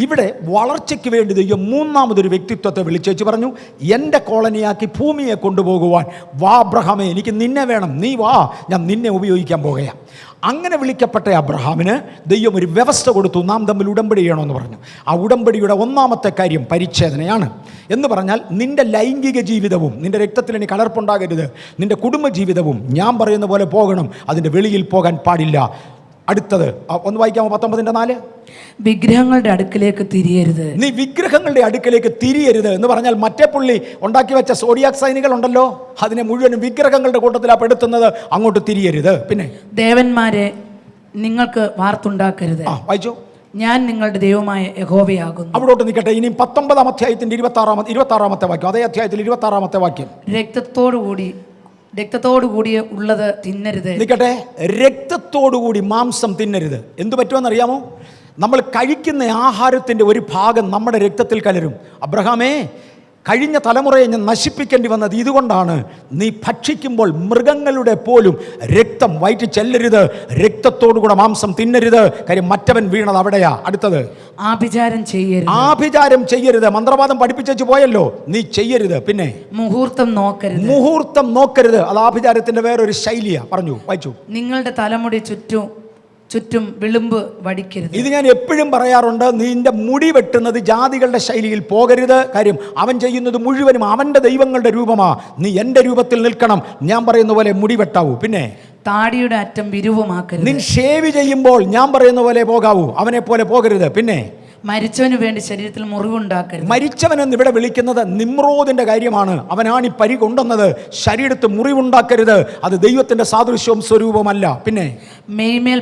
ഇവിടെ വളർച്ചയ്ക്ക് വേണ്ടി ദൈവം മൂന്നാമതൊരു വ്യക്തിത്വത്തെ വിളിച്ചേച്ച് പറഞ്ഞു, എൻ്റെ കോളനിയാക്കി ഭൂമിയെ കൊണ്ടുപോകുവാൻ വാ അബ്രഹാമേ, എനിക്ക് നിന്നെ വേണം, നീ വാ, ഞാൻ നിന്നെ ഉപയോഗിക്കാൻ പോകുകയാണ്. അങ്ങനെ വിളിക്കപ്പെട്ട അബ്രഹാമിന് ദൈവം ഒരു വ്യവസ്ഥ കൊടുത്തു, നാം തമ്മിൽ ഉടമ്പടി ചെയ്യണമെന്ന് പറഞ്ഞു. ആ ഉടമ്പടിയുടെ ഒന്നാമത്തെ കാര്യം പരിച്ഛേദനയാണ്. എന്ന് പറഞ്ഞാൽ നിൻ്റെ ലൈംഗിക ജീവിതവും, നിൻ്റെ രക്തത്തിൽ ഇനി കലർപ്പുണ്ടാകരുത്, നിൻ്റെ കുടുംബജീവിതവും ഞാൻ പറയുന്ന പോലെ പോകണം, അതിൻ്റെ വെളിയിൽ പോകാൻ പാടില്ല. അടുത്തത് ഒന്ന് വായിക്കാമോ? 19-ന്റെ 4. വിഗ്രഹങ്ങളുടെ അടുക്കലേക്ക് തിരിയരുത്. നീ വിഗ്രഹങ്ങളുടെ അടുക്കലേക്ക് തിരിയരുത് എന്ന് പറഞ്ഞാൽ മറ്റേ പുള്ളി ഉണ്ടാക്കി വെച്ച സോഡിയാക് സൈനുകൾ ഉണ്ടല്ലോ, അതിനെ മുഴുവനും വിഗ്രഹങ്ങളുടെ കൂട്ടത്തിലാണ് പെടുത്തുന്നത്. അങ്ങോട്ട് തിരിയരുത്. പിന്നെ ദേവന്മാരെ നിങ്ങൾക്ക് വാർത്തുണ്ടാക്കരുത്. വായിച്ചോ. ഞാൻ നിങ്ങളുടെ ദൈവമായ യഹോവയാകുന്നു. അവിടോട്ട് നിൽക്കട്ടെ. ഇനി 19-ാം അധ്യായത്തിന്റെ 26-ാമത്തെ വാക്യം, അതേ അധ്യായത്തിൽ 26-ാമത്തെ വാക്യം. രക്തത്തോടു കൂടിയ ഉള്ളത് തിന്നരുത്. നിൽക്കട്ടെ, രക്തത്തോടുകൂടി മാംസം തിന്നരുത്. എന്തു പറ്റുമെന്നറിയാമോ? നമ്മൾ കഴിക്കുന്ന ആഹാരത്തിൻ്റെ ഒരു ഭാഗം നമ്മുടെ രക്തത്തിൽ കലരും. അബ്രഹാമേ, കഴിഞ്ഞ തലമുറയെ ഞാൻ നശിപ്പിക്കേണ്ടി വന്നത് ഇതുകൊണ്ടാണ്. നീ ഭക്ഷിക്കുമ്പോൾ മൃഗങ്ങളുടെ പോലും രക്തം വയറ്റിൽ ചെല്ലരുത്, രക്തത്തോടുകൂടെ മാംസം തിന്നരുത്. കാര്യം മറ്റവൻ വീണത് അവിടെയാ. അടുത്തത്, ആഭിചാരം ചെയ്യരുത്. ആഭിചാരം ചെയ്യരുത്. മന്ത്രവാദം പഠിപ്പിച്ചു പോയല്ലോ, നീ ചെയ്യരുത്. പിന്നെ മുഹൂർത്തം നോക്കരുത്. മുഹൂർത്തം നോക്കരുത്. അത് ആഭിചാരത്തിന്റെ വേറൊരു ശൈലിയാ. പറഞ്ഞു, വായിച്ചു. നിങ്ങളുടെ തലമുടി ചുറ്റും വിളുമ്പ് വടിക്കരുത്. ഇത് ഞാൻ എപ്പോഴും പറയാറുണ്ട്. നിന്റെ മുടി വെട്ടുന്നത് ജാതികളുടെ ശൈലിയിൽ പോകരുത്. കാര്യം അവൻ ചെയ്യുന്നത് മുഴുവനും അവന്റെ ദൈവങ്ങളുടെ രൂപമാ. നീ എൻ്റെ രൂപത്തിൽ നിൽക്കണം. ഞാൻ പറയുന്ന പോലെ മുടി വെട്ടാവൂ. പിന്നെ താടിയുടെ അറ്റം വിരുവമാക്കരുത്. നീ ഷേവ് ചെയ്യുമ്പോൾ ഞാൻ പറയുന്ന പോലെ പോകാവൂ, അവനെ പോലെ പോകരുത്. പിന്നെ മരിച്ചവന് വേണ്ടി ശരീരത്തിൽ മുറിവുണ്ടാക്കരുത്. മരിച്ചവനെന്ന് ഇവിടെ വിളിക്കുന്നത് നിമ്രോദിന്റെ കാര്യമാണ്. അവനാണ് ഈ പരി കൊണ്ടുവന്നത്. ശരീരത്ത് മുറിവുണ്ടാക്കരുത്. അത് ദൈവത്തിന്റെ സാദൃശ്യവും സ്വരൂപമല്ല. പിന്നെ മെയ്മേൽ